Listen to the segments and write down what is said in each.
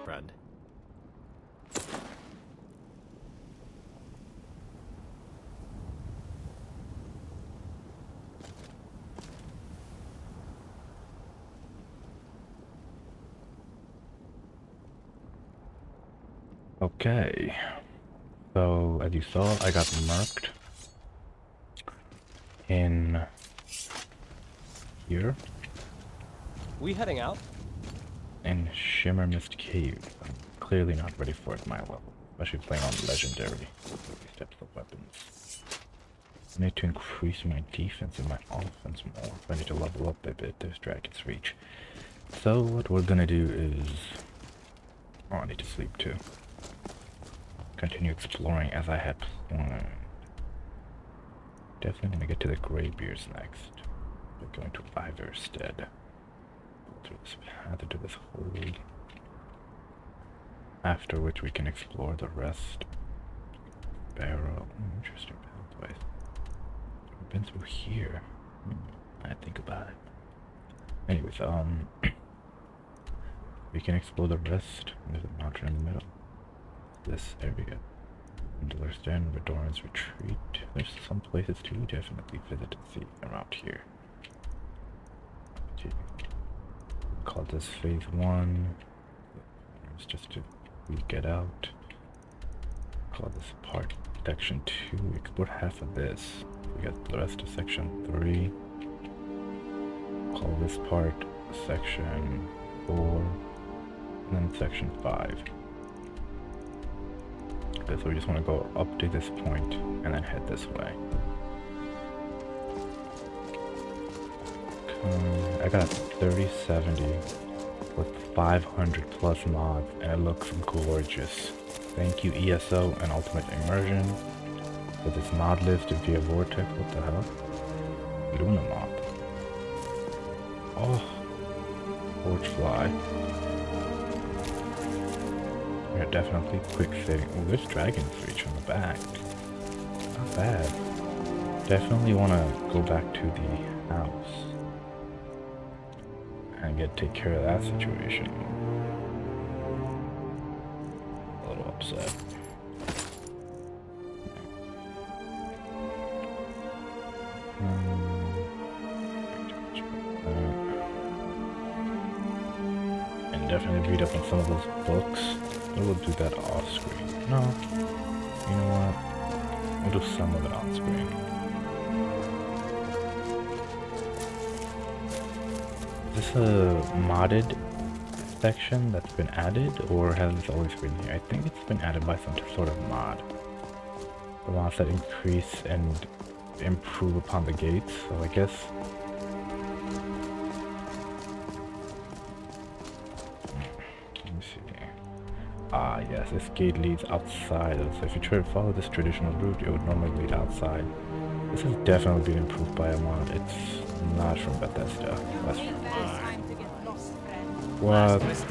friend. Okay, so as you saw, I got murked in here We heading out? in Shimmer Mist Cave. I'm clearly not ready for it my level, especially playing on legendary steps of weapons. I need to increase my defense and my offense more. I need to level up a bit. There's Dragon's Reach. So what we're gonna do is... Oh, I need to sleep too. Continue exploring as I had planned. Definitely gonna get to the Greybeards next. We're going to Iverstead. Go through this path into this hole. After which we can explore the rest. Barrow. Interesting pathways. We've been through here. I think about it. Anyways, we can explore the rest. There's a mountain in the middle. This area. Endler's Den, Redoran's Retreat. There's some places to definitely visit and see around here. Call this phase 1. It's just to get out. Call this part section 2. Explore half of this. We got the rest of section 3. Call this part section 4. And then section 5. Okay, so we just want to go up to this point and then head this way. Okay, I got 3070 with 500 plus mods and it looks gorgeous. Thank you ESO and Ultimate Immersion for this mod list via Vortex. What the hell? Luna mod. Oh, Forge Fly. Yeah, definitely quick saving. Oh, there's Dragon's Reach on the back. Not bad. Definitely want to go back to the house and take care of that situation. A little upset. And definitely read up on some of those books. We'll do that off screen. No. You know what? We'll do some of it on screen. Is this a modded section that's been added, or has this always been here? I think it's been added by some sort of mod. The mods that increase and improve upon the gates, so I guess... Ah, yes, this gate leads outside. So if you try to follow this traditional route, it would normally lead outside. This has definitely been improved by a mod. It's not from Bethesda. That's from... What? What? Is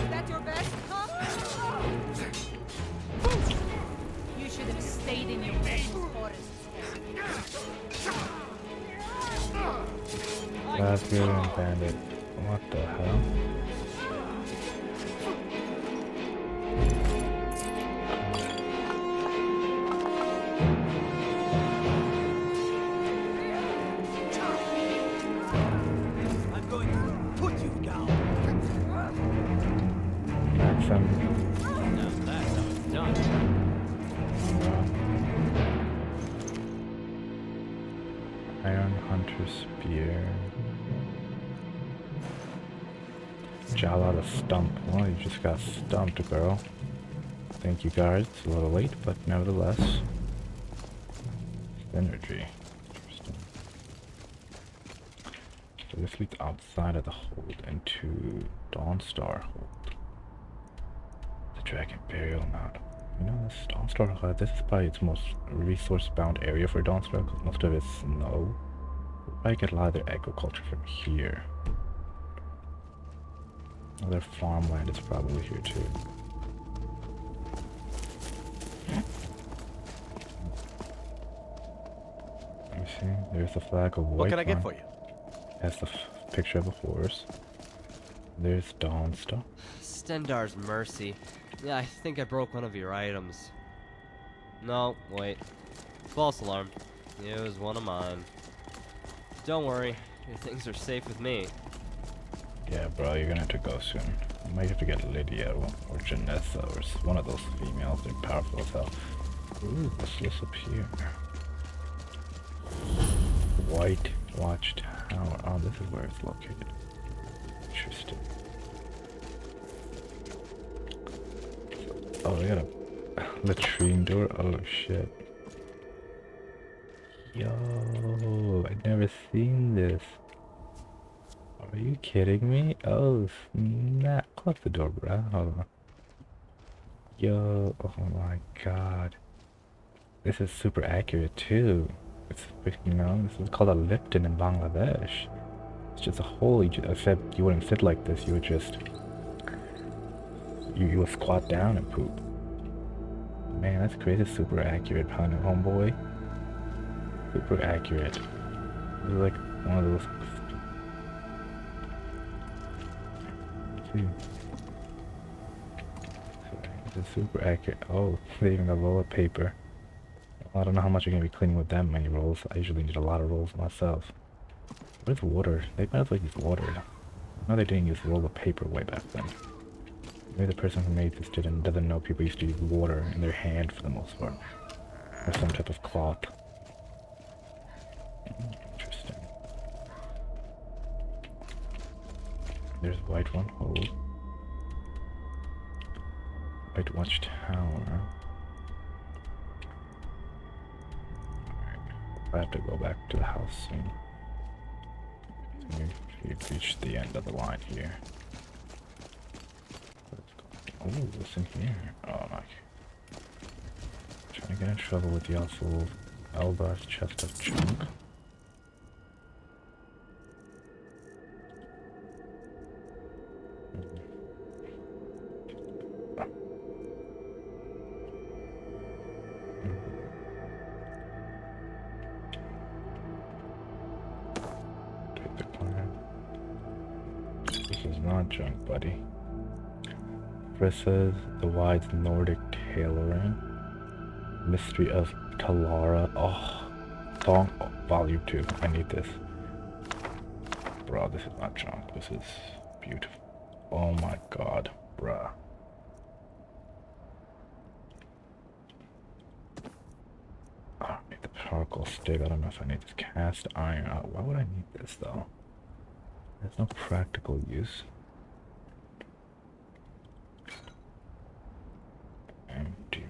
that your best, huh? You should have stayed in your forest. Raspberry and Bandit. What the hell? I'm going to put you down. Maxim. Now that's how it's done. Iron Hunter Spear. Jala the Stump. Well, you just got stumped, girl. Thank you, guards. It's a little late, but nevertheless. Synergy. Interesting. So this leads outside of the hold into Dawnstar hold. The Dragon Burial Mound. You know, this Dawnstar, this is probably its most resource-bound area for Dawnstar, because most of it's snow. We'll probably get a lot of their agriculture from here. Their farmland is probably here too. See, there's the flag of Whiterun. What can I get for you? That's the picture of a horse. There's Dawn stuff. Stendar's mercy. Yeah, I think I broke one of your items. No, wait. False alarm. It was one of mine. Don't worry, your things are safe with me. Yeah, bro, you're gonna have to go soon. You might have to get Lydia or Janessa or one of those females. They're powerful as hell. Ooh, what's this up here? White Watch Tower. Oh, this is where it's located. Interesting. Oh, they got a latrine door. Oh shit. Yo, I've never seen this. Are you kidding me? Oh snap. Close the door, bruh. Hold on. Yo, oh my god. This is super accurate too. It's, you know, this is called a Lipton in Bangladesh. It's just a hole. Except you wouldn't sit like this. You would just, you would squat down and poop. Man, that's crazy. Super accurate, homeboy. Super accurate. This is like one of those. See. This is super accurate. Oh, they even got roll paper. I don't know how much you're gonna be cleaning with that many rolls. I usually need a lot of rolls myself. What is water? They might as well use water. No, they didn't use roll of paper way back then. Maybe the person who made this doesn't know people used to use water in their hand for the most part. Or some type of cloth. Interesting. There's Whiterun. Hold. White Watch Tower. I have to go back to the house soon. We've reached the end of the line here. Oh, what's in here? Oh my. Trying to get in trouble with the also Eldar's chest of junk. Junk, buddy. Versus the wide Nordic tailoring. Mystery of Talara. Oh, song volume 2. I need this. Bro, this is not junk. This is beautiful. Oh my god, bruh. Oh, I need the charcoal stick. I don't know if I need this cast iron. Why would I need this though? There's no practical use. Empty.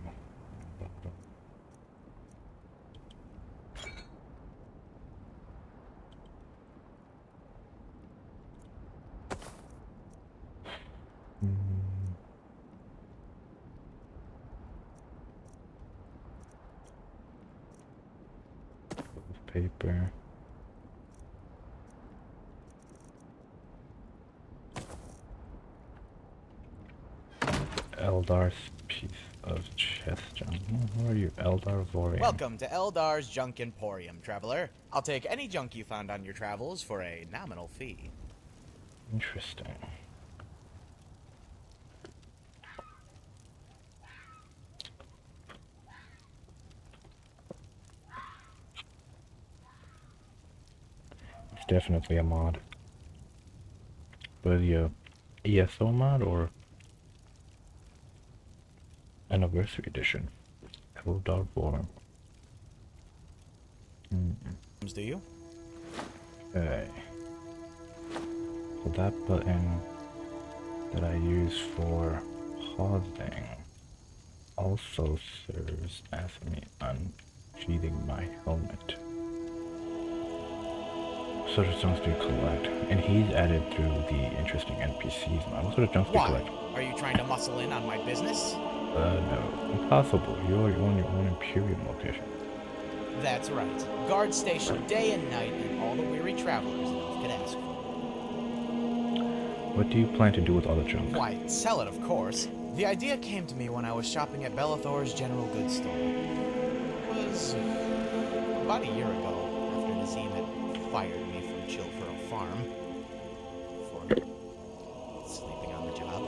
Paper. Eldar's piece of chest junk. Who are you, Eldar Vorian? Welcome to Eldar's Junk Emporium, traveler. I'll take any junk you found on your travels for a nominal fee. Interesting. It's definitely a mod. But yeah, ESO mod or Anniversary Edition. Eldar Vorian. Do you? Okay. So that button that I use for pausing also serves as me unsheathing my helmet. What sort of junks do you collect? And he's added through the interesting NPCs mod. What sort of junks do you collect? Are you trying to muscle in on my business? No. Impossible. You're on your own Imperium location. That's right. Guard stationed day and night and all the weary travelers Elf could ask for. What do you plan to do with all the junk? Why, sell it, of course. The idea came to me when I was shopping at Bellathor's general goods store. It was about a year ago, fired me from Chilford Farm for sleeping on the job.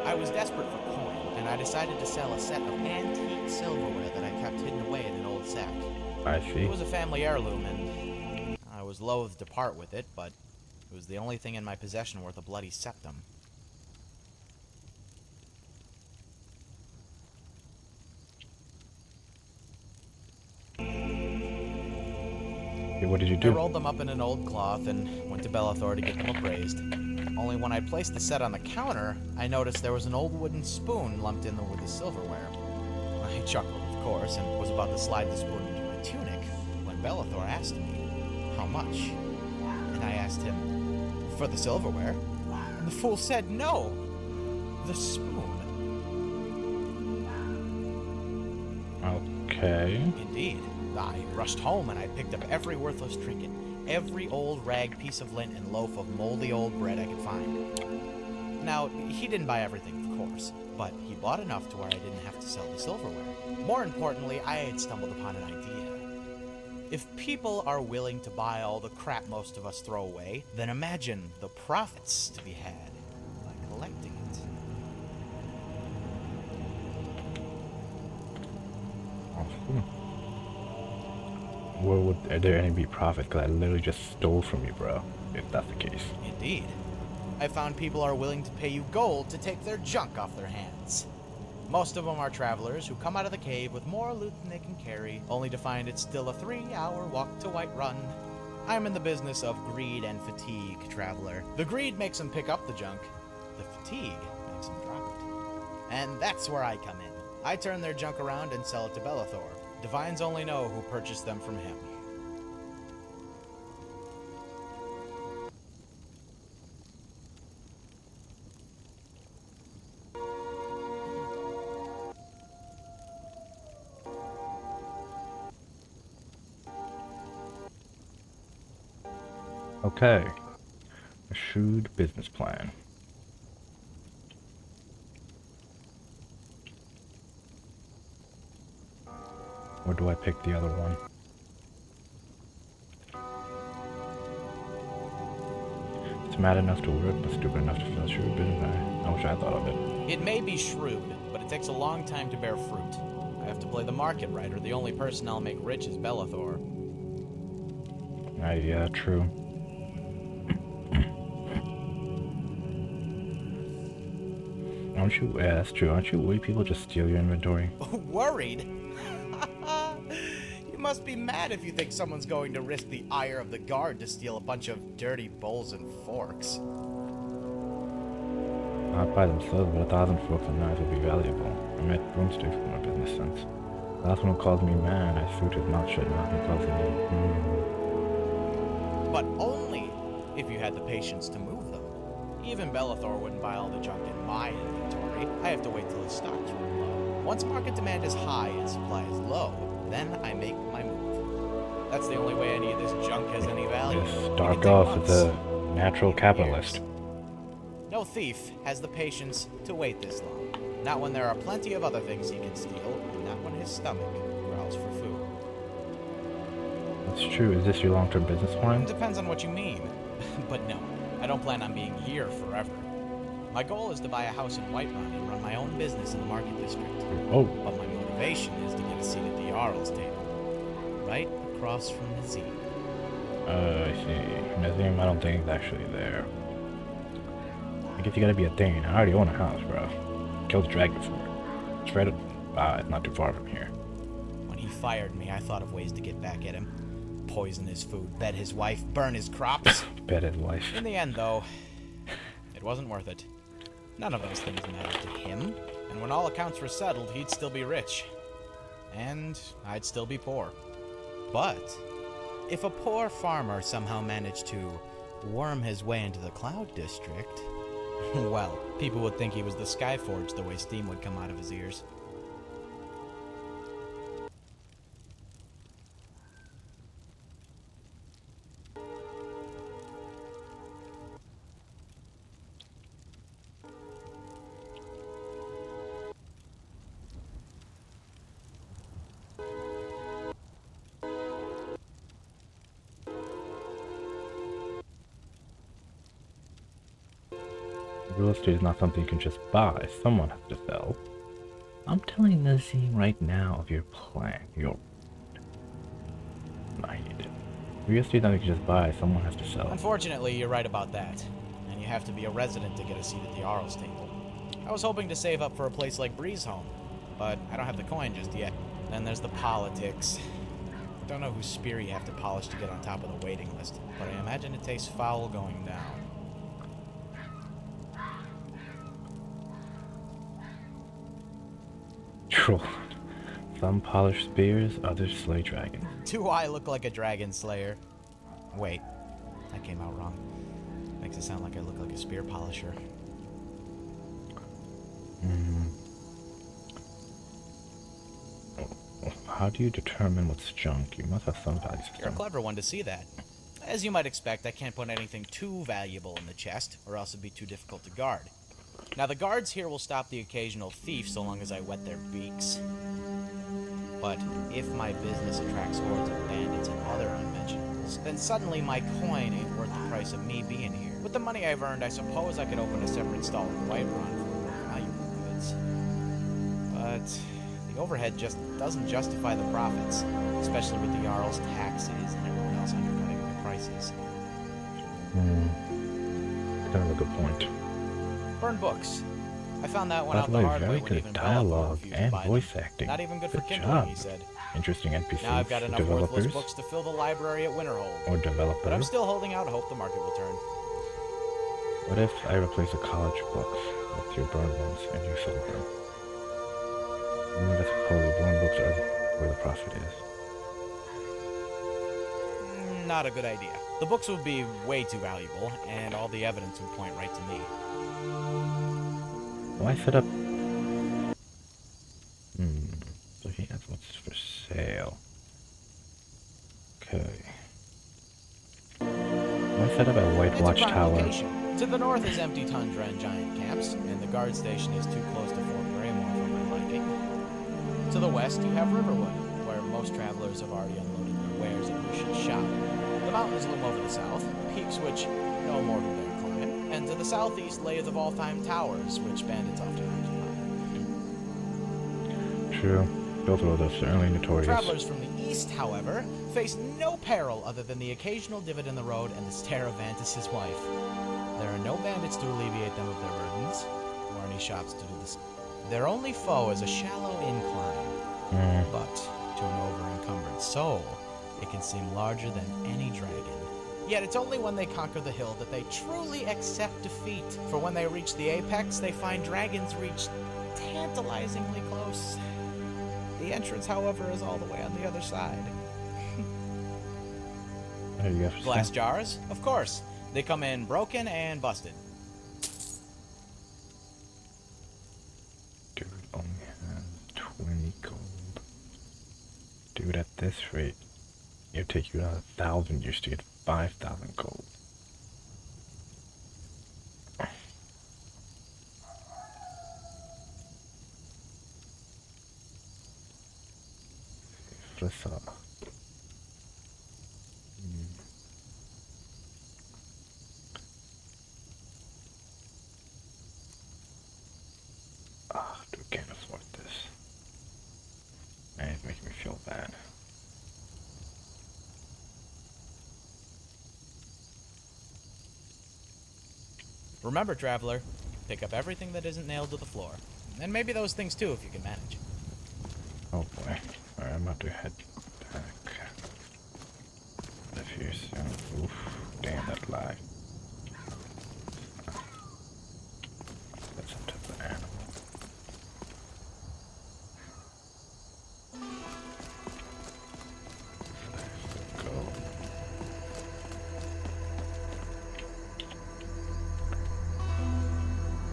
I was desperate for coin, and I decided to sell a set of antique silverware that I kept hidden away in an old sack. I see. It was a family heirloom, and I was loath to part with it, but it was the only thing in my possession worth a bloody septum. What did you I do? rolled them up in an old cloth and went to Bellathor to get them appraised. Only when I placed the set on the counter, I noticed there was an old wooden spoon lumped in with the silverware. I chuckled, of course, and was about to slide the spoon into my tunic when Bellathor asked me, "How much?" And I asked him, "For the silverware?" And the fool said, "No, the spoon." Okay. Indeed. I rushed home and I picked up every worthless trinket, every old rag piece of lint and loaf of moldy old bread I could find. Now, he didn't buy everything, of course, but he bought enough to where I didn't have to sell the silverware. More importantly, I had stumbled upon an idea. If people are willing to buy all the crap most of us throw away, then imagine the profits to be had by collecting it. Awesome. Where would there any be profit? Because I literally just stole from you, bro. If that's the case. Indeed. I found people are willing to pay you gold to take their junk off their hands. Most of them are travelers who come out of the cave with more loot than they can carry, only to find it's still a 3-hour walk to Whiterun. I'm in the business of greed and fatigue, traveler. The greed makes them pick up the junk. The fatigue makes them drop it. And that's where I come in. I turn their junk around and sell it to Bellathor. Divines only know who purchased them from him. Okay. A shrewd business plan. Or do I pick the other one? It's mad enough to work, but stupid enough to feel shrewd business. I wish I thought of it. It may be shrewd, but it takes a long time to bear fruit. I have to play the market right, or the only person I'll make rich is Bellathor. Yeah, true. Aren't you? Yeah, that's true. Aren't you worried people just steal your inventory? Worried? You must be mad if you think someone's going to risk the ire of the guard to steal a bunch of dirty bowls and forks. Not by themselves, but 1,000 forks and knives would be valuable. I met broomsticks in my business sense. The last one who called me man, I threw his mouth shut and knocked him close to me. But only if you had the patience to move them. Even Bellathor wouldn't buy all the junk in my inventory. I have to wait till his stocks run low. Once market demand is high and supply is low, then I make my move. That's the only way any of this junk has any value. Just It can start take off months, as a natural even capitalist. years. No thief has the patience to wait this long. Not when there are plenty of other things he can steal, and not when his stomach growls for food. That's true. Is this your long-term business plan? It depends on what you mean. But no, I don't plan on being here forever. My goal is to buy a house in Whiterun and run my own business in the market district. Oh, But my motivation is to get a seat at the Jarl's table, right across from the Z. I see. Nazim, I don't think it's actually there. I guess you gotta be a thing. I already own a house, bro. Killed the dragon before. It's right. It's not too far from here. When he fired me, I thought of ways to get back at him. Poison his food, bed his wife, burn his crops. Bet his wife. In the end, though, it wasn't worth it. None of those things mattered to him, and when all accounts were settled, he'd still be rich. And I'd still be poor. But if a poor farmer somehow managed to worm his way into the Cloud District, well, people would think he was the Skyforge the way steam would come out of his ears. Real estate is not something you can just buy. Someone has to sell. I'm telling Nazim right now of your plan. I hate it. Real estate is not something you can just buy. Someone has to sell. Unfortunately, you're right about that. And you have to be a resident to get a seat at the Arl's table. I was hoping to save up for a place like Breeze Home, but I don't have the coin just yet. Then there's the politics. Don't know whose spear you have to polish to get on top of the waiting list, but I imagine it tastes foul going down. Troll. Some polish spears, others slay dragons. Do I look like a dragon slayer? Wait, that came out wrong. Makes it sound like I look like a spear polisher. How do you determine what's junk? You must have some value system. You're a clever one to see that. As you might expect, I can't put anything too valuable in the chest, or else it'd be too difficult to guard. Now, the guards here will stop the occasional thief so long as I wet their beaks. But if my business attracts hordes of bandits and other unmentionables, then suddenly my coin ain't worth the price of me being here. With the money I've earned, I suppose I could open a separate stall in Whiterun for more valuable goods. But the overhead just doesn't justify the profits, especially with the Jarl's taxes and everyone else undercutting my prices. Kind of a good point. Burn books. I found that one By out the the way, hard way very when good even Bella dialogue refused to and buy voice them. acting. Not even good for Good kindling, job. he said. Interesting NPCs. Now I've got enough developers worthless books to fill the library at Winterhold. or But I'm developers. still holding out hope the market will turn. What if I replace the college books with your burned ones and you sell them? That's probably burned books are where the profit is. Not a good idea. The books would be way too valuable, and all the evidence would point right to me. Why set up? Looking at what's for sale. Okay. Why set up a White It's a prime Watchtower? location. To the north is empty tundra and giant camps, and the guard station is too close to Fort Greymore for my liking. To the west, you have Riverwood, where most travelers have already unloaded their wares and we should shop. The mountains loom over the south, peaks which no mortal dare climb, and to the southeast lay the Valtheim Towers, which bandits often occupy. True. Both of those are certainly notorious. Travelers from the east, however, face no peril other than the occasional divot in the road and the stare of Vantus's wife. There are no bandits to alleviate them of their burdens, or any shops to do this. Their only foe is a shallow incline, but to an over-encumbered soul, it can seem larger than any dragon. Yet it's only when they conquer the hill that they truly accept defeat. For when they reach the apex, they find dragons reach tantalizingly close. The entrance, however, is all the way on the other side. There you go. Glass jars? Of course. They come in broken and busted. Dude only has 20 gold. Dude, at this rate, it'll take you another 1,000 years to get 5,000 gold. Suppressor. Dude, can't afford this. Man, it's making me feel bad. Remember, traveler, pick up everything that isn't nailed to the floor. And maybe those things too, if you can manage. Oh boy. Alright, I'm about to head back. If you sound. Oof. Damn, that lag. That's some type of animal. Let's go.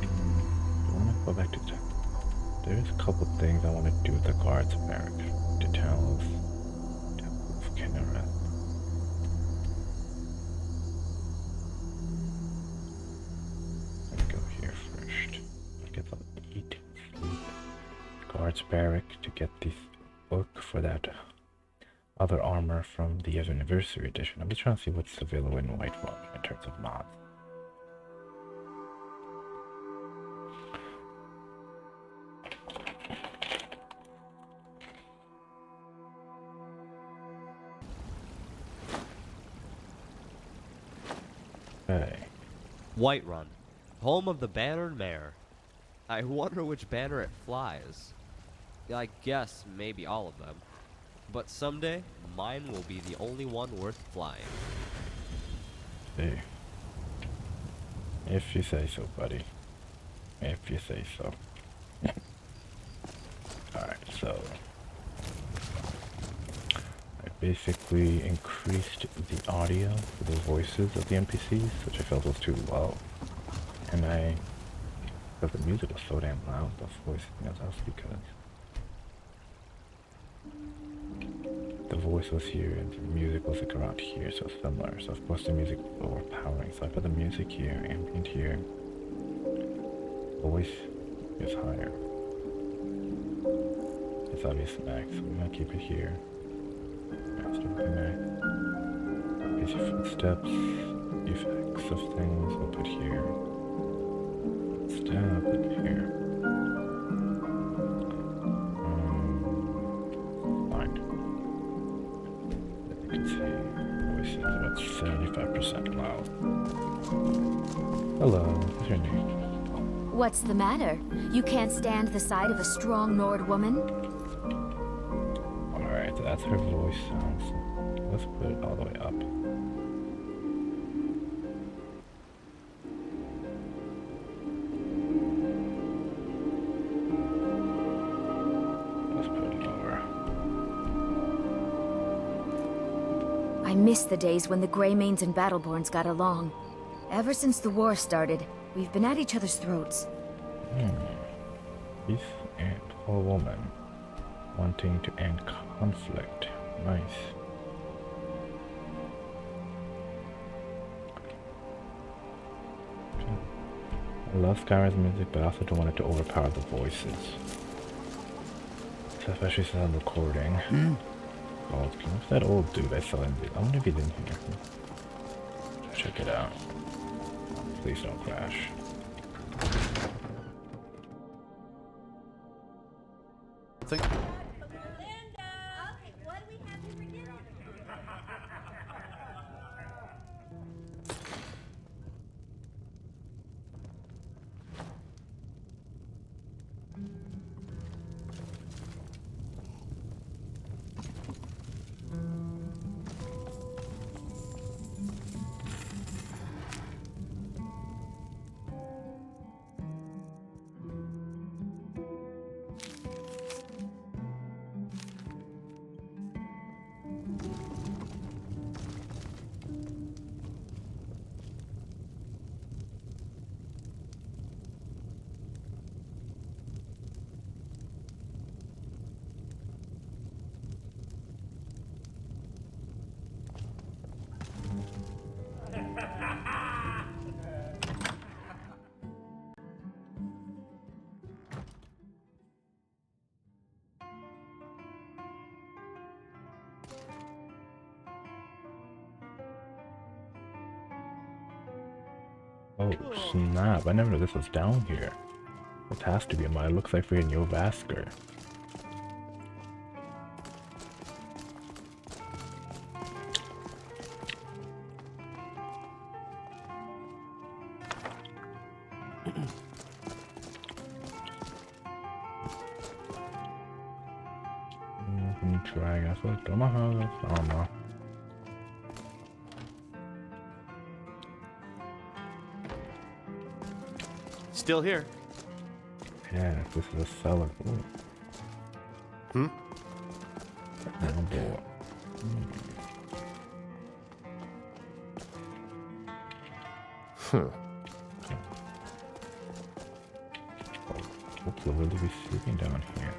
I want to go back to check. There's a couple things I want to do with the guards barrack. Details. Temple of Kinneret. Let me go here first. I guess I'll eat, sleep. Guards barrack to get this book for that other armor from the anniversary edition. I'm just trying to see what's available in Whiterun in terms of mods. Whiterun, home of the bannered mare. I wonder which banner it flies. I guess maybe all of them. But someday, mine will be the only one worth flying. Hey. If you say so, buddy. If you say so. Alright, so I basically increased the audio for the voices of the NPCs, which I felt was too low. And because the music was so damn loud, the voice, that's because the voice was here and the music was like around here, so it's similar. So of course the music was overpowering. So I put the music here, ambient here. Voice is higher. It's obvious max, so we're gonna keep it here. Master max. Basic footsteps, effects of things, we'll put here. Step, put here. Fine. You can see voice is about 75% loud. Hello, what's your name? What's the matter? You can't stand the sight of a strong Nord woman? Alright, that's her voice sounds. Let's put it all the way up. Let's put it lower. I miss the days when the Greymanes and Battleborns got along. Ever since the war started, we've been at each other's throats. Peace and whole woman wanting to end conflict. Nice. I love Skyrim's music, but I also don't want it to overpower the voices. So especially since I'm recording. Oh, what's that old dude I saw in the... I wonder if he's in here. Check it out. Please don't crash. Oh snap, I never knew this was down here. This has to be mine. It looks like freaking Yovasker. Drag, I feel like Omaha, I don't know. Still here. Yeah, this is a cellar. Ooh. Hmm? Motherboard. Huh. Hopefully we'll be sleeping down here.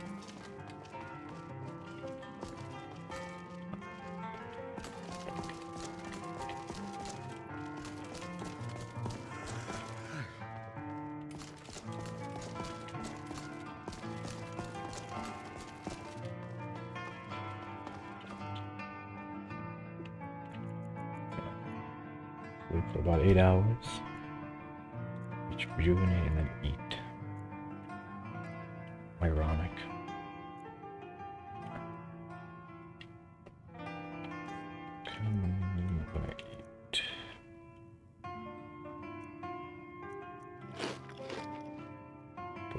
Sleep for about 8 hours. Rejuvenate and then eat. Ironic. Okay, I'm gonna eat.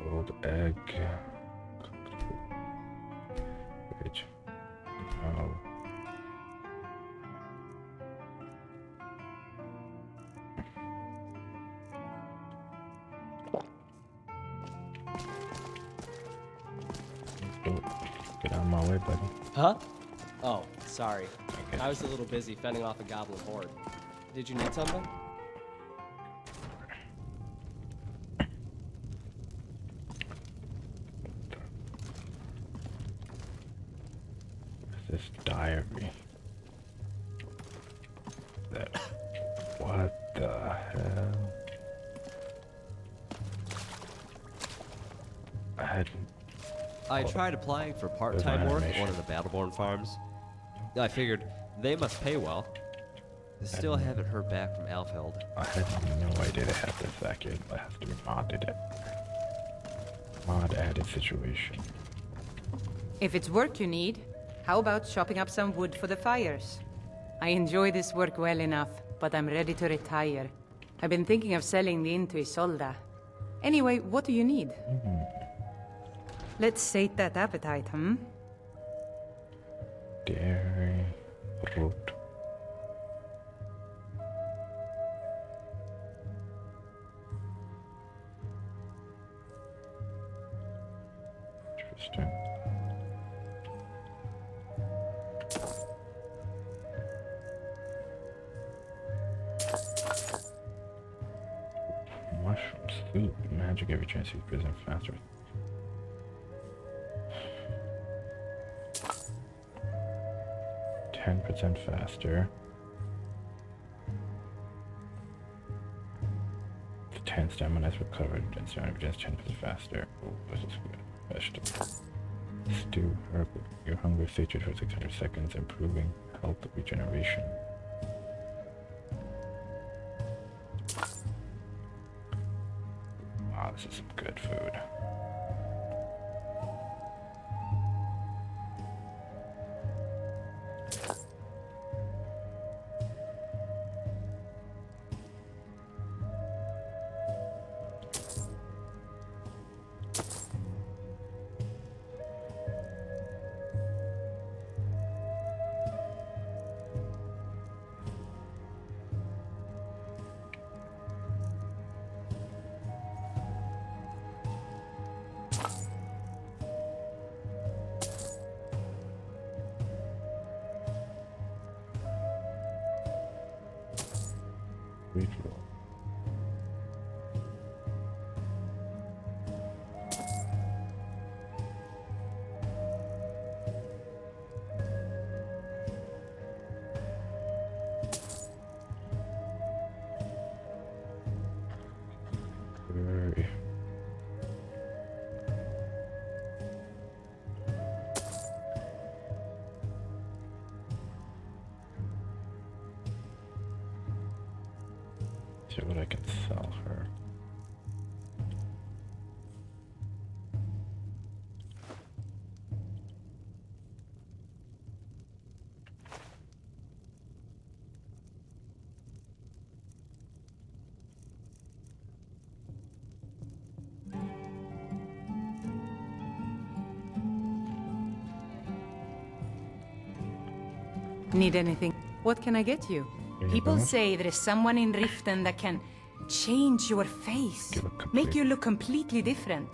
boiled egg. Wait. Oh. Get out of my way, buddy. Huh? Oh, sorry. Okay. I was a little busy fending off a goblin horde. Did you need something? This diary. That. What the hell? I tried applying for part-time my work at animation. one of the Battleborn farms. I figured they must pay well. Still haven't heard back from Alfeld. I had no idea they had this vacuum. It has to be modded. Mod added situation. If it's work you need, how about chopping up some wood for the fires? I enjoy this work well enough, but I'm ready to retire. I've been thinking of selling the inn to Isolda. Anyway, what do you need? Let's sate that appetite, hmm? Dairy, root. Interesting. Mushroom soup. Magic every chance you present faster. %10 faster. 10 stamina is recovered and stamina just 10% faster. Oh, this is good. Vegetable. Stew herb. Your hunger satiated for 600 seconds, improving health regeneration. Wow, this is some good food. Reroll. Very. See what I can sell her. Need anything? What can I get you? People Anything? say there is someone in Riften that can change your face, Give a make complete- you look completely different.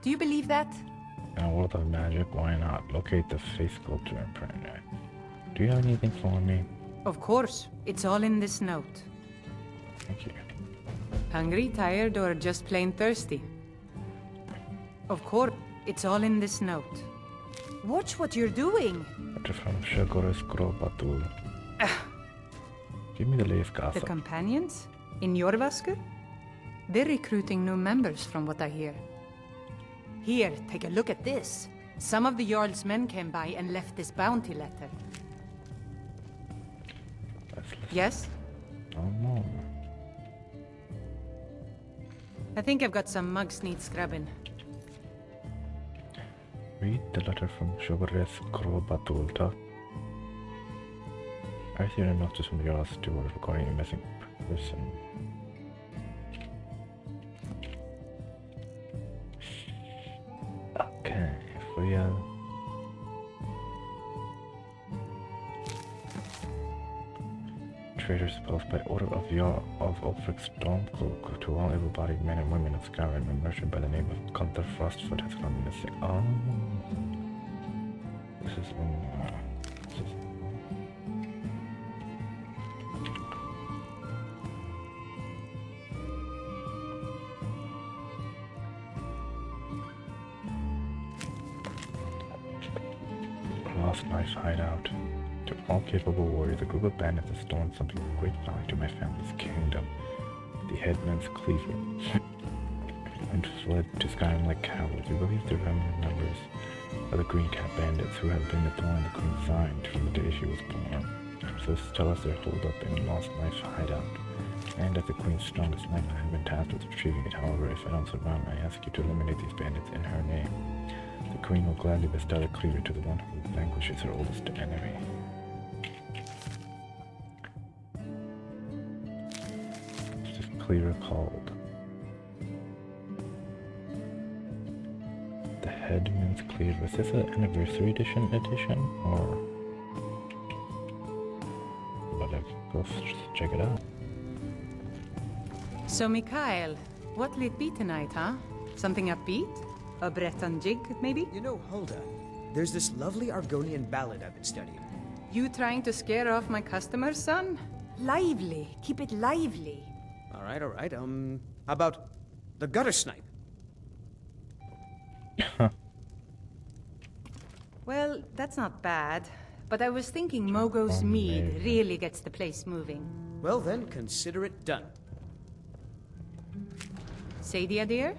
Do you believe that? In a world of magic, why not? Locate the face sculpture and print it. Do you have anything for me? Of course. It's all in this note. Thank you. Hungry, tired, or just plain thirsty? Of course. It's all in this note. Watch what you're doing. Letter from Sugar's Grobatul. Give me the leaf, The Gasa. companions? In Jorvaskr? They're recruiting new members from what I hear. Here, take a look at this. Some of the Jarl's men came by and left this bounty letter. Let's listen. Yes? No more. I think I've got some mugs need scrubbing. Read the letter from Sugar's Grobatul. I see a notice from the Jarl's steward regarding a missing person. Okay, Fria. Traders supposed by order of Ulfric Stormcloak to all able-bodied men and women of Skyrim, a merchant by the name of Gunther Frostfoot has gone missing. Oh, this is Lost Knife Hideout. To all capable warriors, a group of bandits has stolen something of great value to my family's kingdom, the Headman's Cleaver, and fled to Skyrim like cowards. We believe the remnant members of the Green Cat bandits who have been deploying the Queen's Vine from the day she was born. Sources tell us they're holed up in a Lost Knife Hideout, and as the Queen's strongest knight, I have been tasked with retrieving it. However, if I don't survive, I ask you to eliminate these bandits in her name. The Queen will gladly bestow the cleaver to the one who vanquishes her oldest enemy. Cleaver called the Headman's Cleaver. Is this an anniversary edition or whatever? Go check it out. So, Mikhail, what'll it be tonight, huh? Something upbeat? A Breton jig, maybe? You know, Hulda, there's this lovely Argonian ballad I've been studying. You trying to scare off my customers, son? Lively. Keep it lively. All right. How about the gutter snipe? Well, that's not bad. But I was thinking Mogo's mead really gets the place moving. Well then, consider it done. Sadia, dear?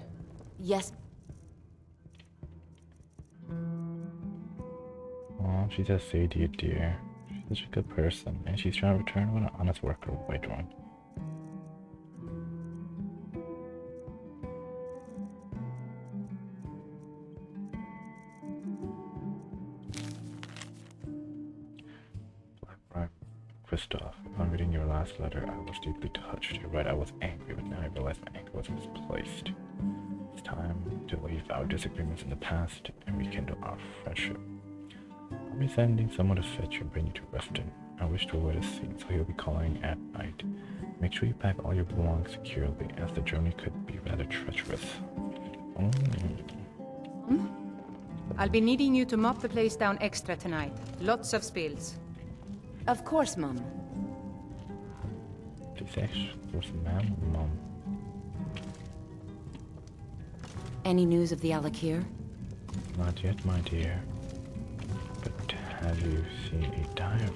Yes. Oh, she says, say dear dear. She's such a good person, and she's trying to return what an honest worker of Whiterun. Christoph, upon reading your last letter, I was deeply touched. You're right, I was angry, but now I realize my anger was misplaced. It's time to leave our disagreements in the past and rekindle our friendship. I'll be sending someone to fetch you and bring you to Refton. I wish to avoid a scene, so he'll be calling at night. Make sure you pack all your belongings securely, as the journey could be rather treacherous. I'll be needing you to mop the place down extra tonight. Lots of spills. Of course, Mum. Please ask for some ma'am or mom. Any news of the Alakir? Not yet, my dear. But have you seen a diary?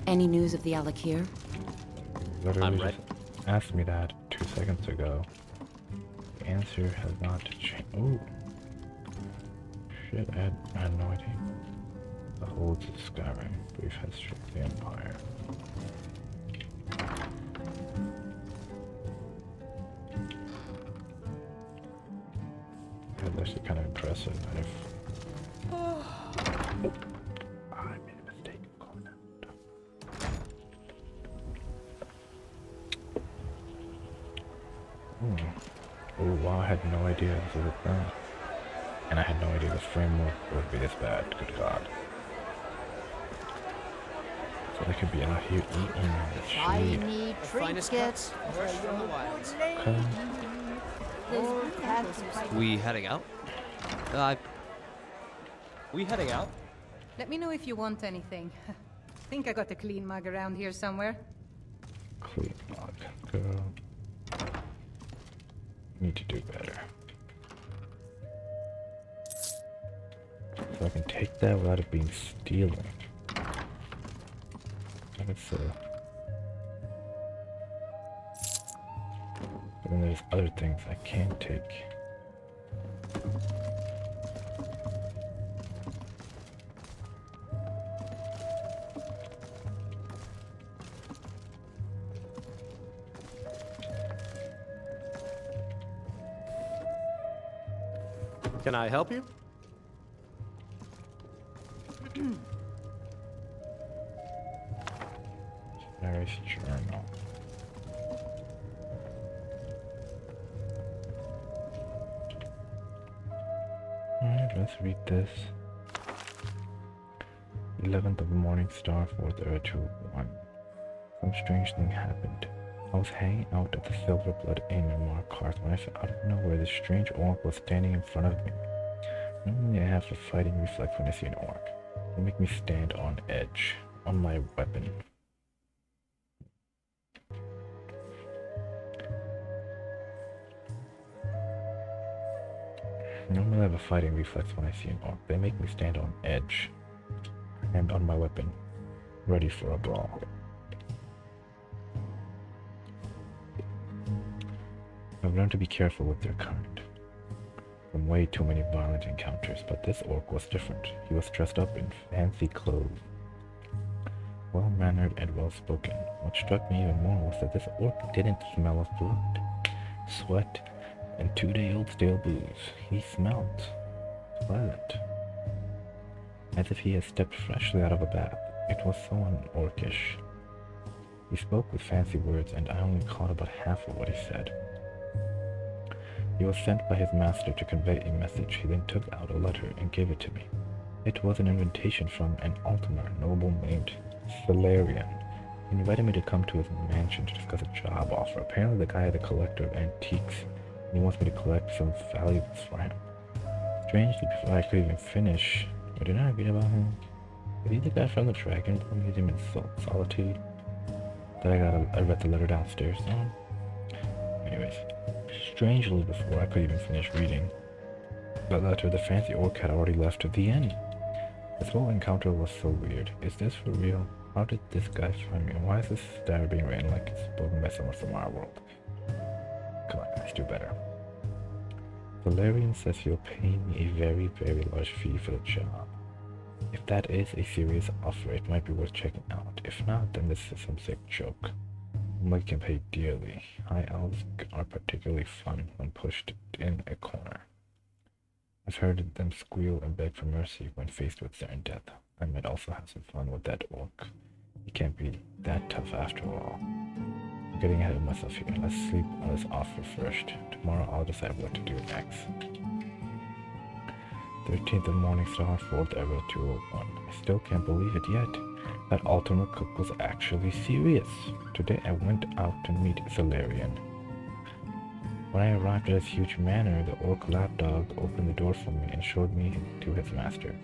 Any news of the Alakir? Literally just asked me that 2 seconds ago. The answer has not changed. Oh! Shit, I had no idea. The holds of Skyrim, brief history of the Empire. That's actually kind of impressive. I made a mistake calling out. Oh wow, I had no idea this was a thing. And I had no idea the framework would be this bad, good god. So they could be out here eating the shit. Finest cuts, fresh from the wilds. We heading out? We heading out? Let me know if you want anything. Think I got a clean mug around here somewhere. Clean mug, girl. Need to do better. So I can take that without it being stealing. That's but then there's other things I can't take. Can I help you? Mary's journal. Alright, let's read this. 11th of the morning star, 4th era 2-1. Some strange thing happened. I was hanging out at the Silver Blood Inn in Markarth when I felt out of nowhere this strange orc was standing in front of me. Normally I have a fighting reflex when I see an orc. They make me stand on edge, on my weapon. Normally I have a fighting reflex when I see an orc. They make me stand on edge, and on my weapon, ready for a brawl. I've learned to be careful with their kind. From way too many violent encounters, but this orc was different. He was dressed up in fancy clothes. Well-mannered and well-spoken. What struck me even more was that this orc didn't smell of blood, sweat, and 2-day-old stale booze. He smelled pleasant, as if he had stepped freshly out of a bath. It was so un-orcish. He spoke with fancy words, and I only caught about half of what he said. He was sent by his master to convey a message. He then took out a letter and gave it to me. It was an invitation from an Altimer noble named Salarian. He invited me to come to his mansion to discuss a job offer. Apparently the guy is a collector of antiques, and he wants me to collect some valuables for him. Strangely, before I could even finish, did I read about him? Is he the guy from the Dragon Museum in Solitude? That I read the letter downstairs on? Anyways, strangely, before I could even finish reading the letter, the fancy orc had already left the inn. This whole encounter was so weird. Is this for real? How did this guy find me? And why is this diary being written like it's spoken by someone from our world? Come on guys, do better. Valerian says he'll pay me a very, very large fee for the job. If that is a serious offer, it might be worth checking out. If not, then this is some sick joke. Somebody can pay dearly. High elves are particularly fun when pushed in a corner. I've heard them squeal and beg for mercy when faced with certain death. I might also have some fun with that orc. He can't be that tough after all. I'm getting ahead of myself here. Let's sleep on this offer first. Tomorrow I'll decide what to do next. 13th of Morningstar, 4th era 201. I still can't believe it yet. That alternate cook was actually serious. Today I went out to meet Salarian. When I arrived at his huge manor, the orc lapdog opened the door for me and showed me to his master.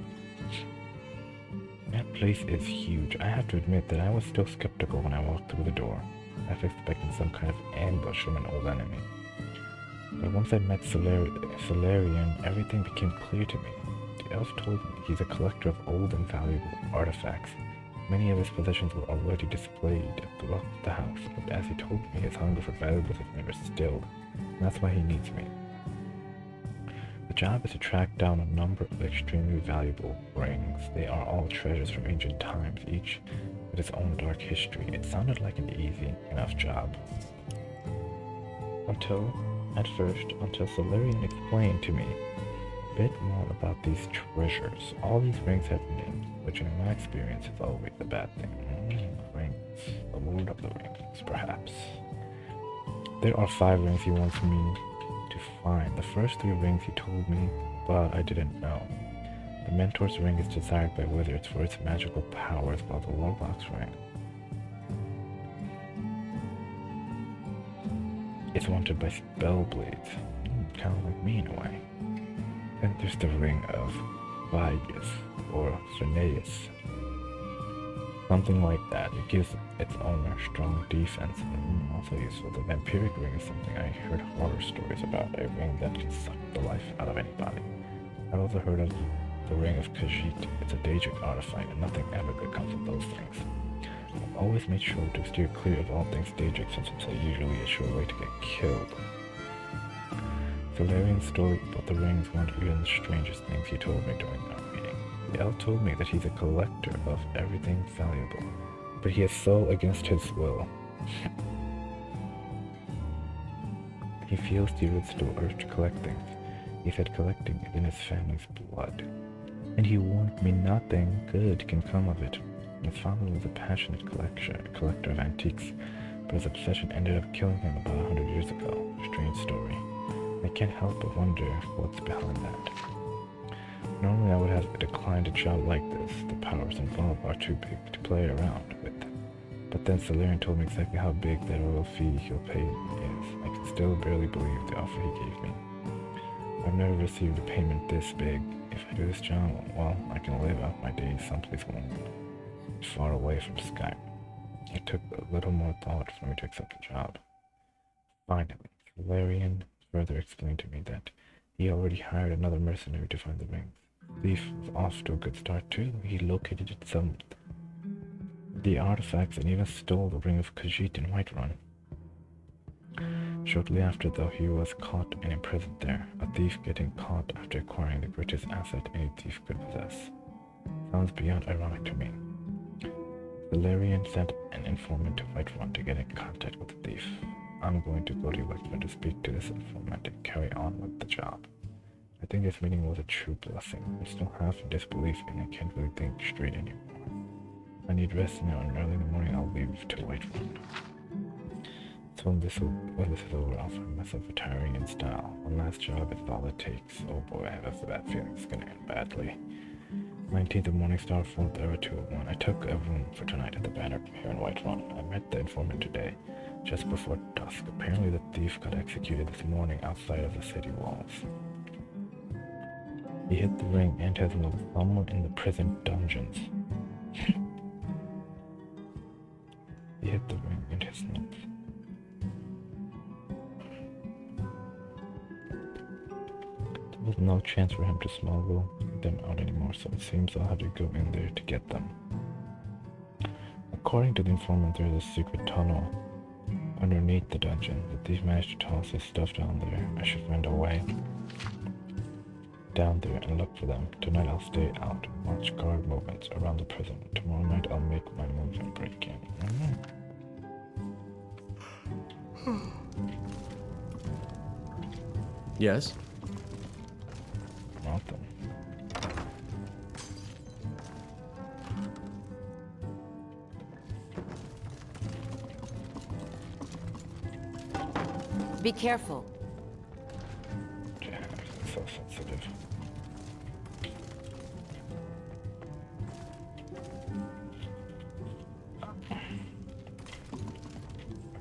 That place is huge. I have to admit that I was still skeptical when I walked through the door. I was expecting some kind of ambush from an old enemy. But once I met Salarian, everything became clear to me. The elf told me he's a collector of old and valuable artifacts. Many of his possessions were already displayed throughout the house, but as he told me, his hunger for valuables has never stilled, and that's why he needs me. The job is to track down a number of extremely valuable rings. They are all treasures from ancient times, each with its own dark history. It sounded like an easy enough job. Until Salarian explained to me a bit more about these treasures. All these rings have names, which in my experience is always a bad thing. Rings. The Lord of the Rings, perhaps. There are 5 rings he wants me to find. The first 3 rings he told me, but I didn't know. The Mentor's ring is desired by wizards for its magical powers, while the Warlock's ring is wanted by spellblades. Kind of like me in a way. Then there's the ring of Vigus, or Phineas. Something like that. It gives its owner strong defense, and also useful. The vampiric ring is something I heard horror stories about, a ring that can suck the life out of anybody. I've also heard of the ring of Khajiit. It's a Daedric artifact, and nothing ever good comes of those things. I've always made sure to steer clear of all things Daedric, since it's usually a sure way to get killed. Valerian's story about the rings weren't even the strangest things he told me during our meeting. The elf told me that he's a collector of everything valuable, but he is so against his will. He feels the irresistible urge to collect things. He said collecting it in his family's blood. And he warned me nothing good can come of it. His father was a passionate collector of antiques, but his obsession ended up killing him about 100 years ago. Strange story. I can't help but wonder what's behind that. Normally I would have declined a job like this. The powers involved are too big to play around with. But then Solarian told me exactly how big the royal fee he'll pay is. I can still barely believe the offer he gave me. I've never received a payment this big. If I do this job, well, I can live out my days someplace warm, far away from Skyrim. It took a little more thought for me to accept the job. Finally, Solarian further explained to me that he already hired another mercenary to find the rings. The thief was off to a good start too. He located some the artifacts and even stole the ring of Khajiit in Whiterun. Shortly after, though, he was caught and imprisoned there. A thief getting caught after acquiring the greatest asset any thief could possess. Sounds beyond ironic to me. Valerian sent an informant to Whiterun to get in contact with the thief. I'm going to go to Whiterun to speak to this informant and carry on with the job. I think this meeting was a true blessing. I'm still half in disbelief and I can't really think straight anymore. I need rest now, and early in the morning I'll leave to Whiterun. So when this is over, I'll find myself retiring in style. One last job is all it takes. Oh boy, I have a bad feeling it's gonna end badly. 19th of Morningstar, 4th Era 201. I took a room for tonight at the Banner here in Whiterun. I met the informant today, just before dusk. Apparently the thief got executed this morning outside of the city walls. He hid the ring and has moved somewhere in the prison dungeons. He hid the ring and his notes. There was no chance for him to smuggle them out anymore, so it seems I'll have to go in there to get them. According to the informant, there is a secret tunnel underneath the dungeon. The thief managed to toss his stuff down there. I should find a way down there and look for them. Tonight I'll stay out and watch guard movements around the prison. Tomorrow night I'll make my move and break in. Yes? Nothing. Be careful. Yeah, it's so sensitive.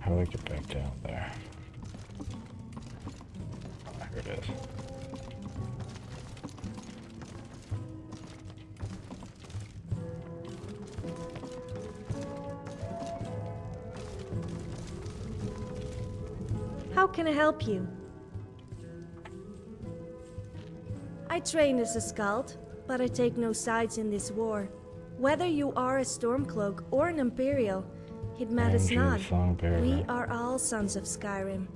How do I get back down there? Oh, here it is. How can I help you? I train as a Skald, but I take no sides in this war. Whether you are a Stormcloak or an Imperial, it matters not. We are all sons of Skyrim.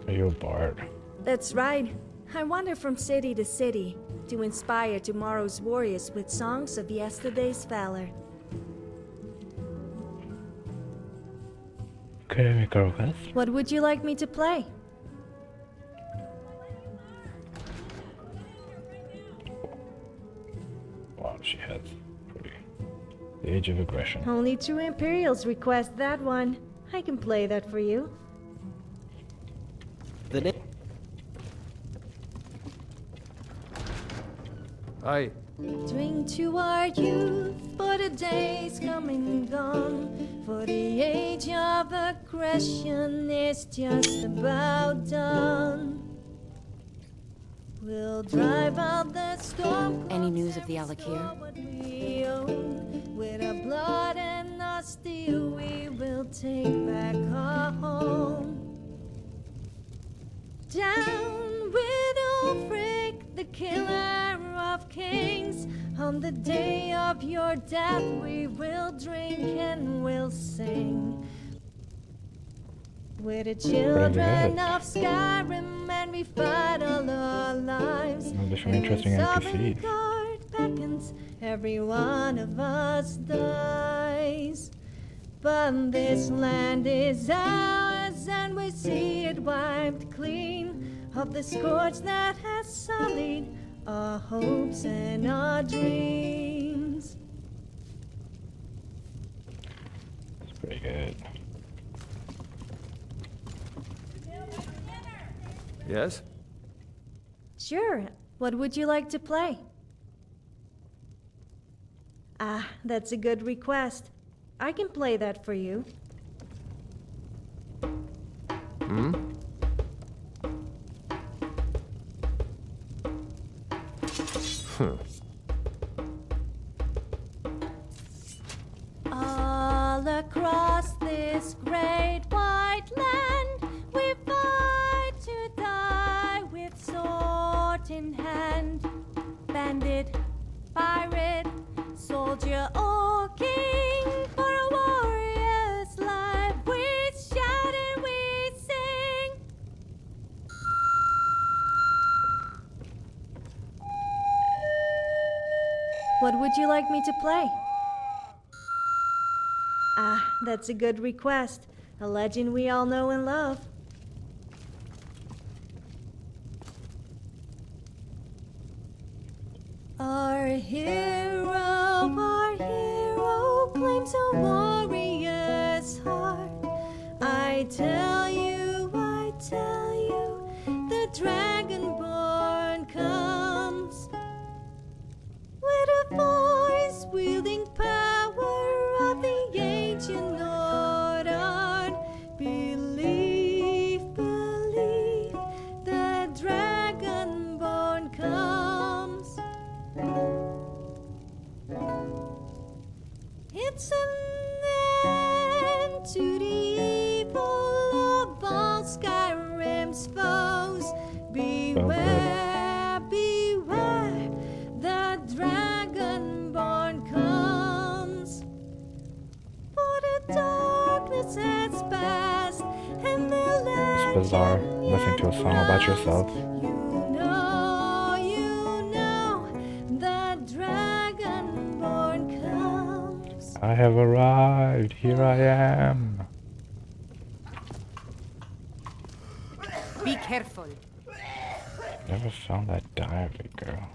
Are you a bard? That's right. I wander from city to city to inspire tomorrow's warriors with songs of yesterday's valor. Could I make a request? What would you like me to play? Wow, she has pretty. The Age of Aggression. Only true Imperials request that one. I can play that for you. The name. Hi. Drink to our youth, for the days coming and gone. For the age of aggression is just about done. We'll drive out the storm. Any news of the Alakir? With our blood and our steel, we will take back our home. Down with Ulfric, the killer of kings. On the day of your death, we will drink and we'll sing. We're the children of Skyrim, and we fight all our lives. There's some interesting NPCs. Guard beckons, every one of us dies. But this land is ours, and we see it wiped clean. of the scourge that has sullied our hopes and our dreams. It's pretty good. Yes? Sure. What would you like to play? Ah, that's a good request. I can play that for you. Hmm? All across this great white land, we fight to die with sword in hand. Bandit, pirate, soldier, or king, for a warrior's life, we shout and we sing. What would you like me to play? Ah, that's a good request. A legend we all know and love. Our hero claims a warrior's heart. I tell you, the Dragonborn comes with a voice wielding power of the ancient order. Believe, the Dragonborn comes. It's an end to the evil of all Skyrim's foes. Beware, beware, the Dragonborn comes. For the darkness has passed, and the It's bizarre listening to a song about yourself. You know, the Dragonborn comes. I have arrived. Here I am. Be careful. Never found that diary, girl.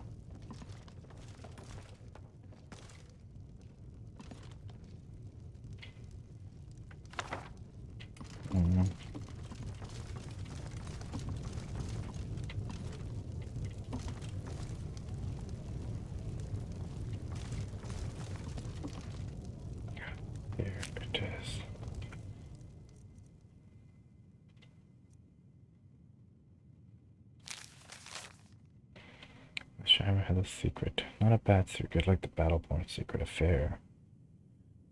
Here it is. The Shire has a secret. Not a bad secret like the Battleborn secret affair.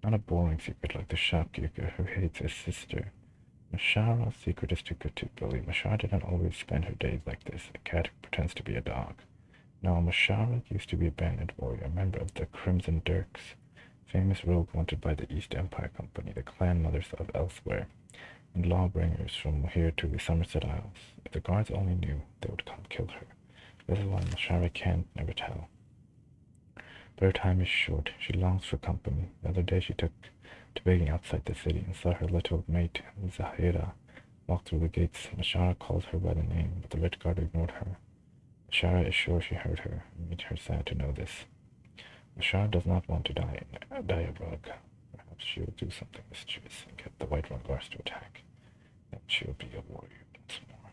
Not a boring secret like the shopkeeper who hates his sister. Mashara's secret is too good to believe. Mashara didn't always spend her days like this, a cat who pretends to be a dog. No, Mashara used to be a bandit warrior, a member of the Crimson Dirks, famous rogue wanted by the East Empire Company, the clan mothers of elsewhere, and lawbringers from here to the Somerset Isles. If the guards only knew, they would come kill her. This is why Mashara can't never tell. But her time is short. She longs for company. The other day she took to begging outside the city and saw her little mate, Zahira, walk through the gates. Mashara called her by the name, but the red guard ignored her. Mashara is sure she heard her. It made her sad to know this. Mashara does not want to die a rogue. Perhaps she will do something mischievous and get the Whiterun guards to attack. Then she will be a warrior once more.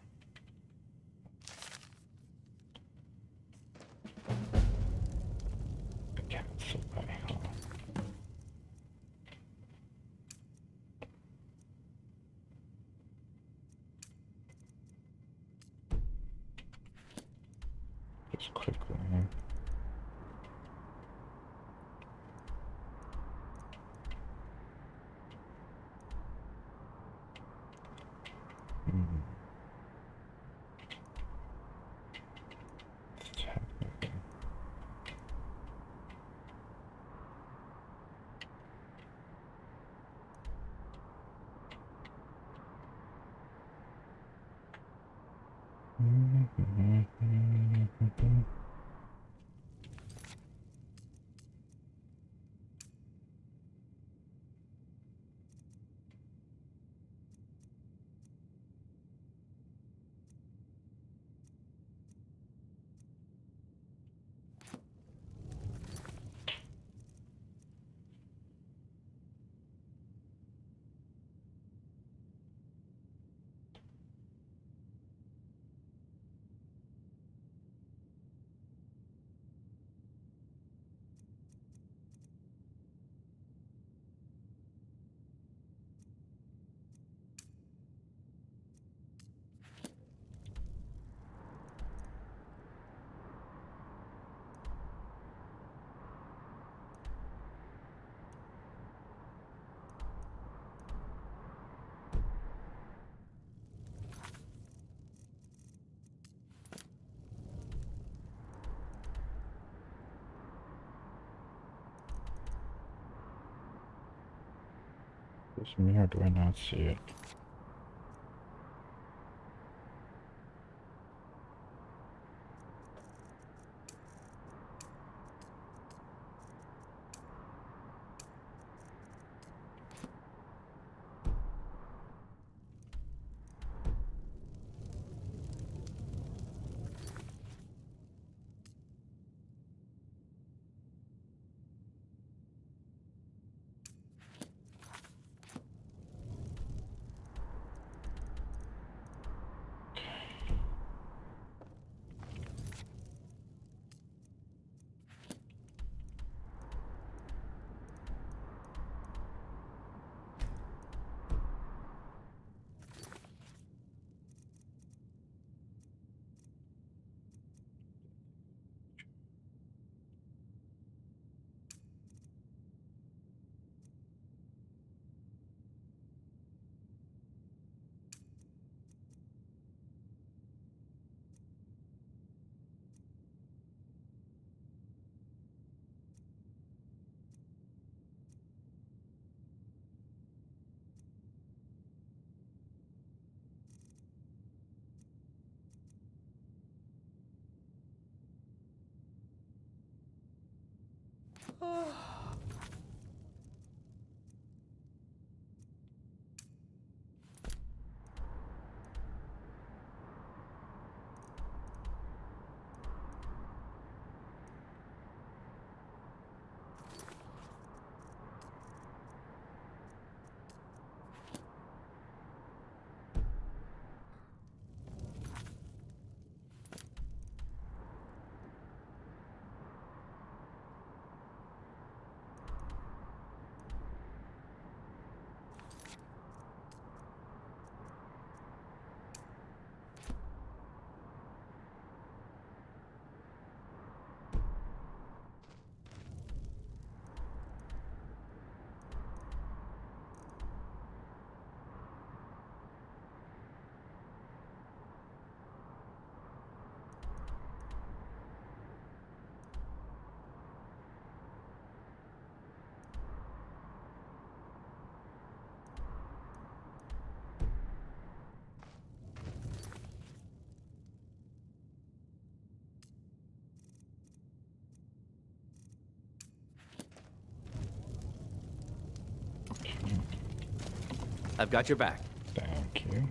The castle by home. Just quickly. This mirror, do I not see it? I've got your back. Thank you.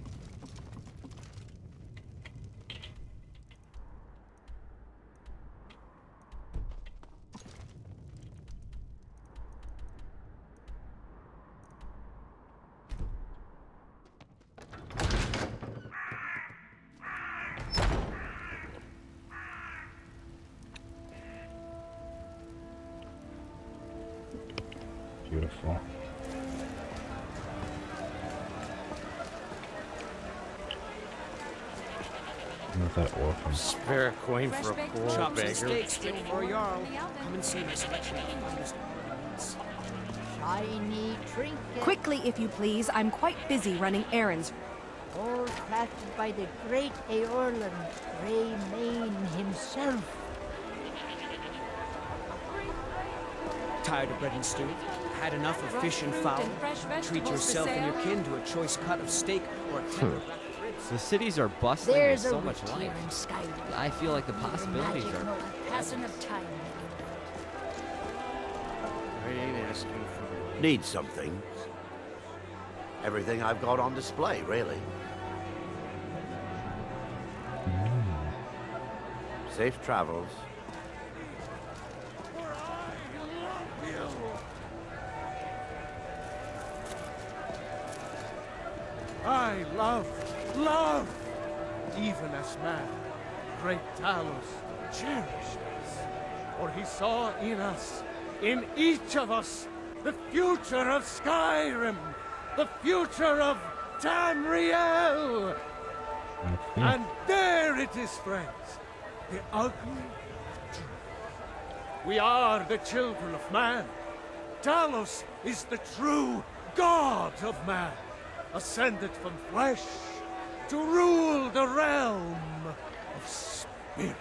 Beautiful. With that orphan. Spare a coin for a poor Chops and beggar. steaks fit for a jarl. Come and see my selection of finest ornaments. Shiny trinket. Quickly, if you please. I'm quite busy running errands. All crafted by the great Eorlan, Greymane himself. Tired of bread and stew? Had enough of fish and fowl? Treat yourself and your kin to a choice cut of steak or a tender rack of ribs. The cities are bustling There's with a so much rift life. here in Skyrim. I feel like the possibilities Magic are. no passing of time. I ain't asking for Need something? Everything I've got on display, really. Safe travels. I love, even as man, great Talos cherished us, for he saw in us, in each of us, the future of Skyrim, the future of Tamriel. And there it is, friends, the ugly truth. We are the children of man. Talos is the true god of man, ascended from flesh to rule the realm of spirit.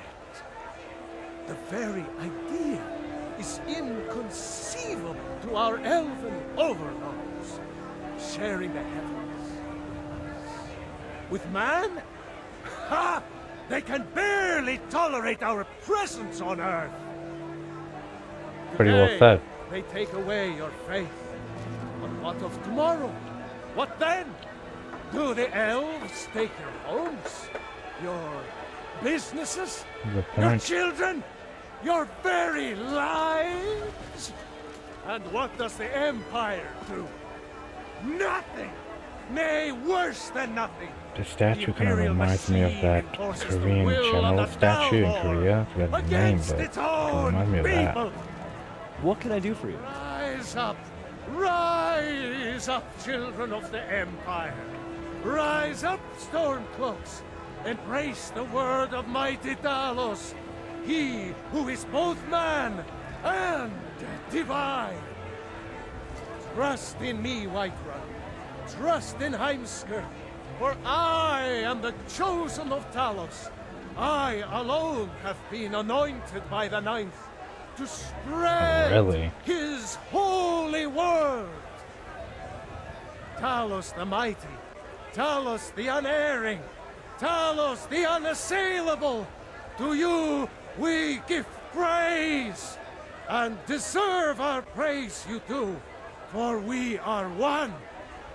The very idea is inconceivable to our elven overlords. sharing the heavens. With man? Ha! They can barely tolerate our presence on Earth. Pretty well Today, said. they take away your faith. But what of tomorrow? What then? Do the elves take your homes? Your businesses? The Your parents. children? Your very lives? And what does the Empire do? Nothing! Nay, worse than nothing! The statue kind of Imperial reminds me of machine that enforces the Korean will of general the statue in Thermaltake Korea. I forgot the name, against but it its own reminds me of that. people. What can I do for you? Rise up, children of the Empire. Rise up, Stormcloaks. Embrace the word of mighty Talos, he who is both man and divine. Trust in me, Whiterun. Trust in Heimskr, for I am the chosen of Talos. I alone have been anointed by the Ninth to spread his holy word. Talos the mighty, Talos the unerring, Talos the unassailable, to you we give praise, and deserve our praise you do, for we are one.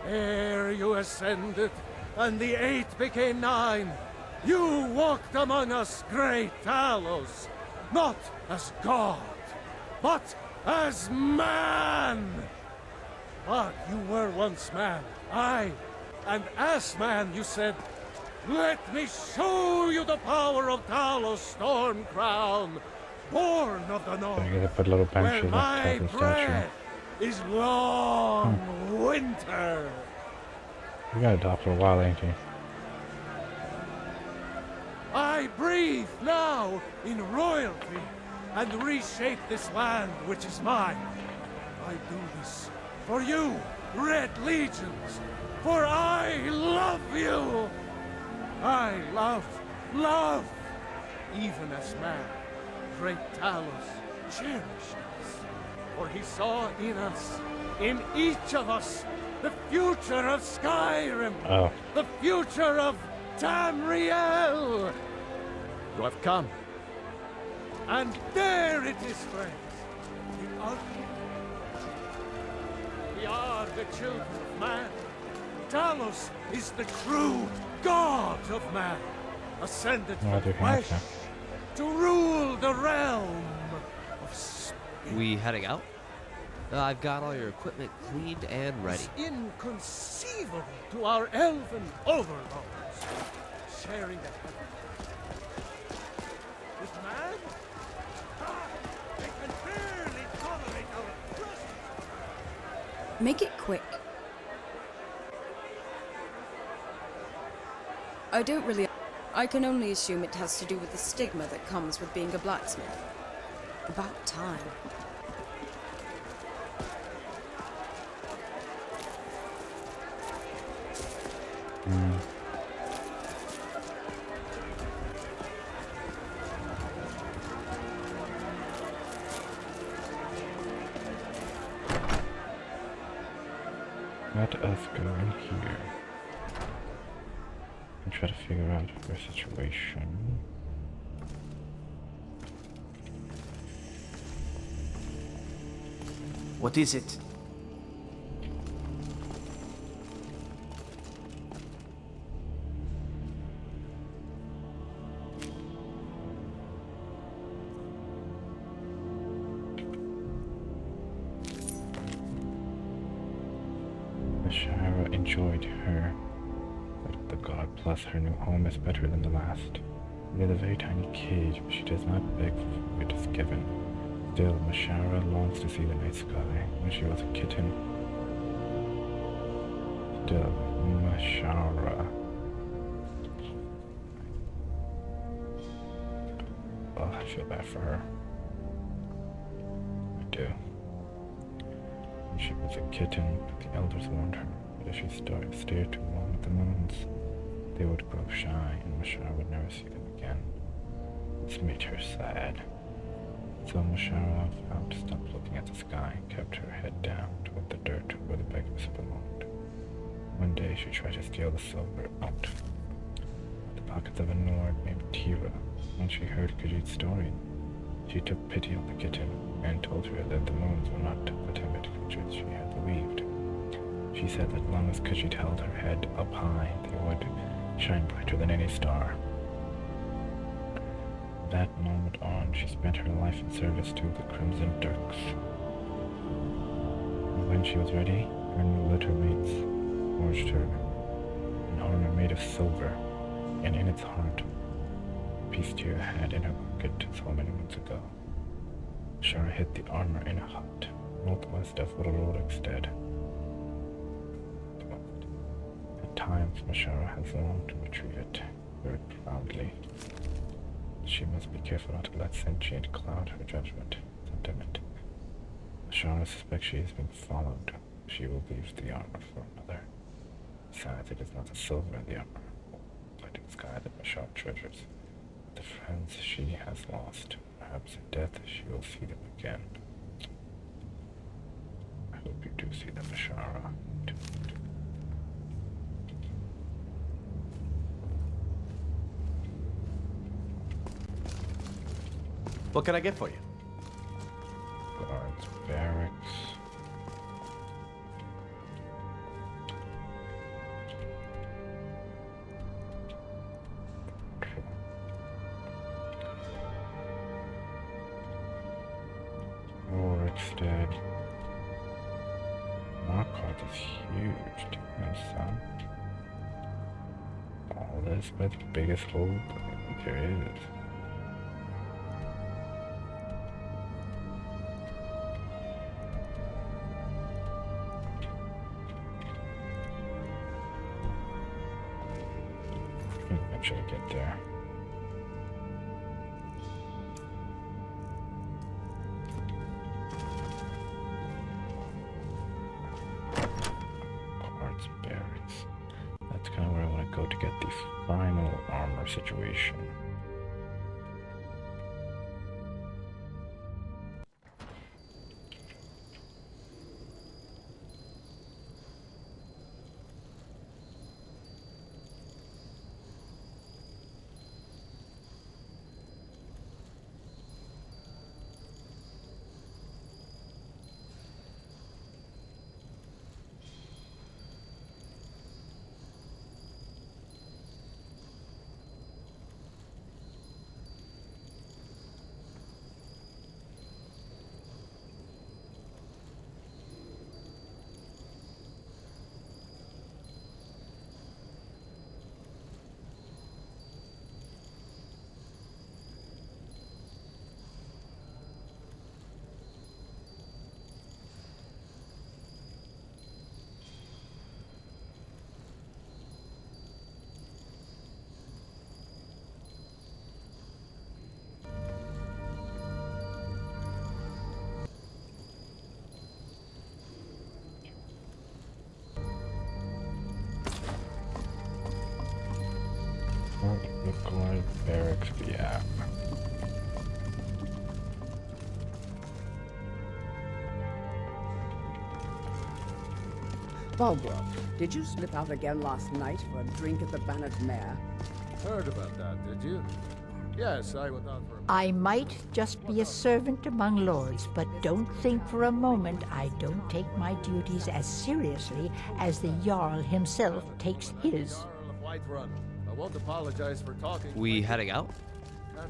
Ere you ascended, and the 8 became 9, you walked among us, great Talos, not as God, but as man. But you were once man, aye, and as man you said, let me show you the power of Talos Stormcrown, born of the North, So I gotta put a little where bench of my that the statue. breath is long winter. You got a dog for a while, ain't you? I breathe now in royalty and reshape this land which is mine. I do this for you, Red Legions, for I love you. I love, even as man, great Talos cherished us, for he saw in us, in each of us, the future of Skyrim, the future of Tamriel. You have come. And there it is, friends. The ultimate. We are the children of man. Talos is the true god of man, ascended from flesh to rule the realm of spirit. We heading out? I've got all your equipment cleaned and ready. It's inconceivable to our elven overlords, sharing the heavens. With man? They can barely tolerate our presence. Make it quick. I don't really... I can only assume it has to do with the stigma that comes with being a blacksmith. About time. Let us go in here and try to figure out their situation. What is it? Shara enjoyed her, but the god plus her new home is better than the last. We have a very tiny cage, but she does not beg for it is given. Still, Mashara longs to see the night sky when she was a kitten. Still, Mashara. Well, I feel bad for her. I do. When she was a kitten, the elders warned her that if she stared too long at the moons, they would grow shy and Mashara would never see them again. This made her sad. So Mashara vowed to stop looking at the sky and kept her head down toward the dirt where the beggars belonged. she tried to steal the silver out of the pockets of a Nord named Tira. When she heard Khajiit's story, she took pity on the kitten and told her that the moons were not the timid creatures she had believed. She said that as long as Khajiit held her head up high, they would shine brighter than any star. From that moment on, she spent her life in service to the Crimson Turks. And when she was ready, her new litter mates forged her an armor made of silver, and in its heart, a piece Tira had in her pocket so many months ago. Shara hid the armor in a hut, northwest of Little Rodekstead. At times, Mashara has longed to retrieve it, very proudly. She must be careful not to let sentient cloud her judgment, sentiment. Mashara suspects she is being followed. She will leave the armor for another. Besides, it is not the silver in the armor, lighting sky that Mashara treasures, but the friends she has lost. Perhaps in death she will see them again. I hope you do see them, Mashara. What can I get for you? Guards, barracks. Rodekstead. Marquardt is huge, damn son. All this, but the biggest hold there is. Eventually get there. Guards barracks. That's kind of where I want to go to get the final armor situation. The guard barracks be at? Bulbro, did you slip out again last night for a drink at the Bannered Mare? Heard about that, did you? Yes, I went out for a... I might just be a servant among lords, but don't think for a moment I don't take my duties as seriously as the Jarl himself takes his. Jarl of Whiterun. I won't apologize for talking. We heading out?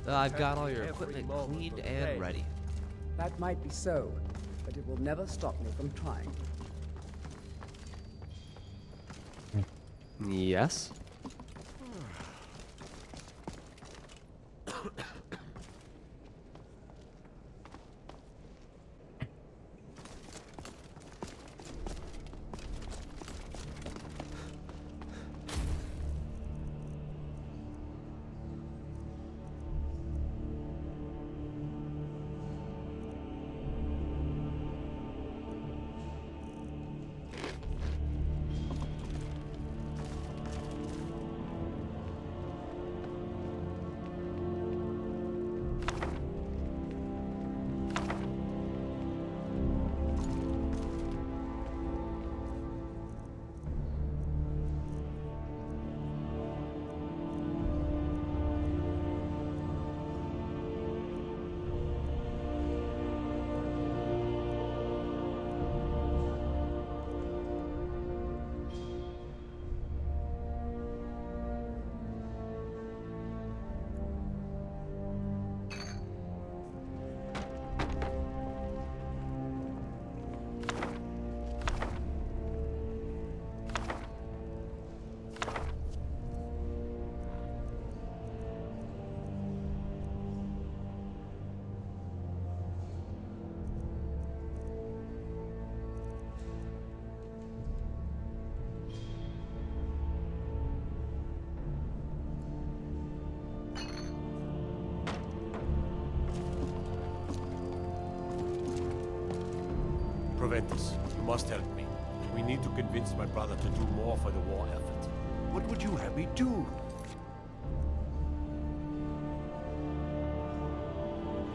I've got all your equipment cleaned and ready. That might be so, but it will never stop me from trying. Yes? apprentice. You must help me. We need to convince my brother to do more for the war effort. What would you have me do?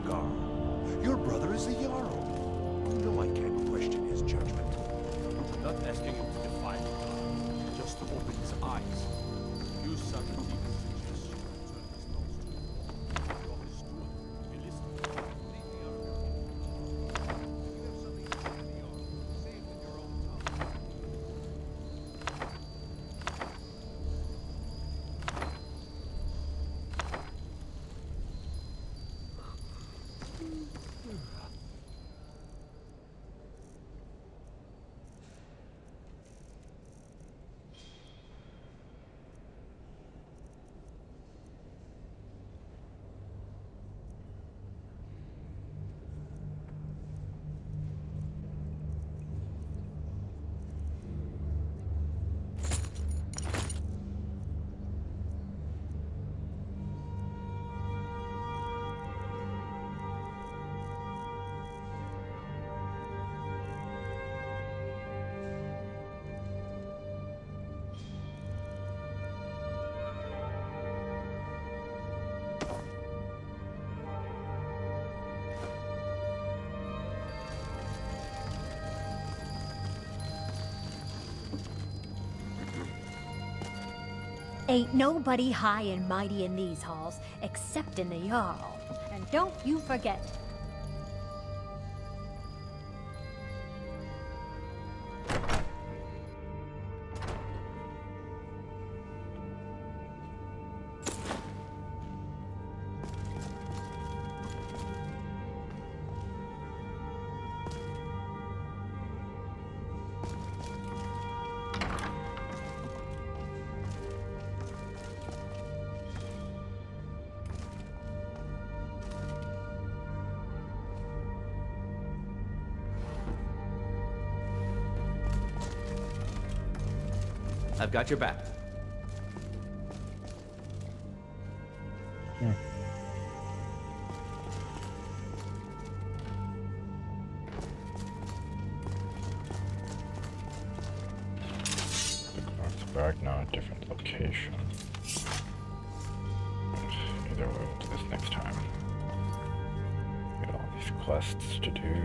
Gar, your brother is the Jarl. You know I can't question his judgment. I'm not asking him to defy the gods, just to open his eyes. Use some of the suggestion to turn his nose to the wall. Your steward, you listen. Leave the Jarl. You have something to say to the Jarl. Say it with your own tongue. Ain't nobody high and mighty in these halls, except in the Jarl. And don't you forget. I've got your back. The clock's back now at a different location. Either way, we'll do this next time. Got all these quests to do.